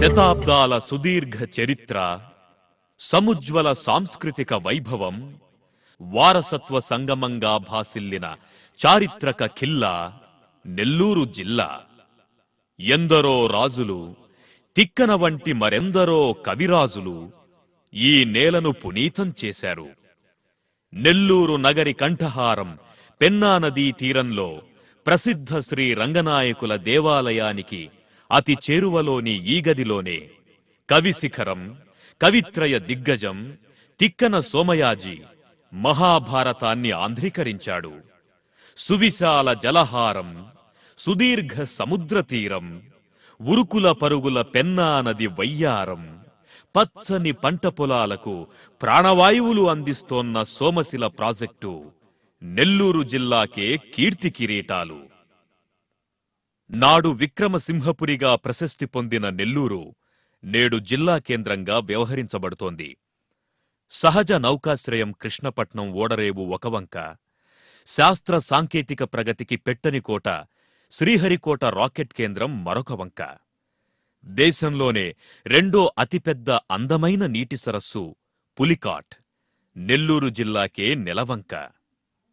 శతాబ్దాల సుదీర్ఘ చరిత్ర, సముజ్వల సాంస్కృతిక వైభవం, వారసత్వ సంగమంగా భాసిల్లిన చారిత్రక ఖిల్లా నెల్లూరు జిల్లా. ఎందరో రాజులు, తిక్కన వంటి మరెందరో కవిరాజులు ఈ నేలను పునీతం చేశారు. నెల్లూరు నగరి కంఠహారం పెన్నా నదీ తీరంలో ప్రసిద్ధ శ్రీ రంగనాయకుల దేవాలయానికి అతి చేరువలోని ఈ గదిలోనే కవిశిఖరం, కవిత్రయ దిగ్గజం తిక్కన సోమయాజి మహాభారతాన్ని ఆంధ్రీకరించాడు. సువిశాల జలహారం, సుదీర్ఘ సముద్ర తీరం, ఉరుకుల పరుగుల పెన్నా నది వయ్యారం, పచ్చని పంట పొలాలకు ప్రాణవాయువులు అందిస్తోన్న సోమశిల ప్రాజెక్టు నెల్లూరు జిల్లాకే కీర్తి కిరీటాలు. నాడు విక్రమసింహపురిగా ప్రశస్తి పొందిన నెల్లూరు నేడు జిల్లా కేంద్రంగా వ్యవహరించబడుతోంది. సహజ నౌకాశ్రయం కృష్ణపట్నం ఓడరేవు ఒకవంక, శాస్త్ర సాంకేతిక ప్రగతికి పెట్టని కోట శ్రీహరికోట రాకెట్ కేంద్రం మరొక వంక. దేశంలోనే రెండో అతిపెద్ద అందమైన నీటి సరస్సు పులికాట్ నెల్లూరు జిల్లాకే నెలవంక.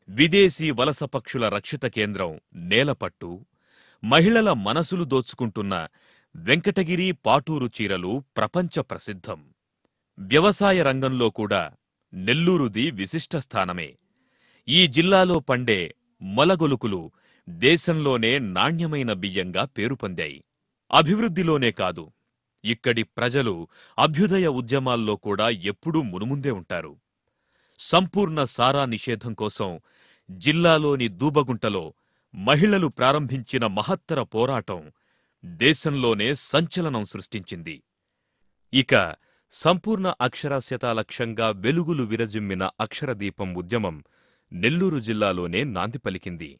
విదేశీ వలస పక్షుల రక్షిత కేంద్రం నేలపట్టు, మహిళల మనసులు దోచుకుంటున్న వెంకటగిరి పాటూరు చీరలు ప్రపంచ ప్రసిద్ధం. వ్యవసాయ రంగంలో కూడా నెల్లూరుది విశిష్ట స్థానమే. ఈ జిల్లాలో పండే మొలగొలుకులు దేశంలోనే నాణ్యమైన బియ్యంగా పేరు పొందాయి. అభివృద్ధిలోనే కాదు, ఇక్కడి ప్రజలు అభ్యుదయ ఉద్యమాల్లో కూడా ఎప్పుడూ మునుముందే ఉంటారు. సంపూర్ణ సారా నిషేధం కోసం జిల్లాలోని దూబగుంటలో మహిళలు ప్రారంభించిన మహత్తర పోరాటం దేశంలోనే సంచలనం సృష్టించింది. ఇక సంపూర్ణ అక్షరాస్యత లక్ష్యంగా వెలుగులు విరజిమ్మిన అక్షరదీపం ఉద్యమం నెల్లూరు జిల్లాలోనే నాంది పలికింది.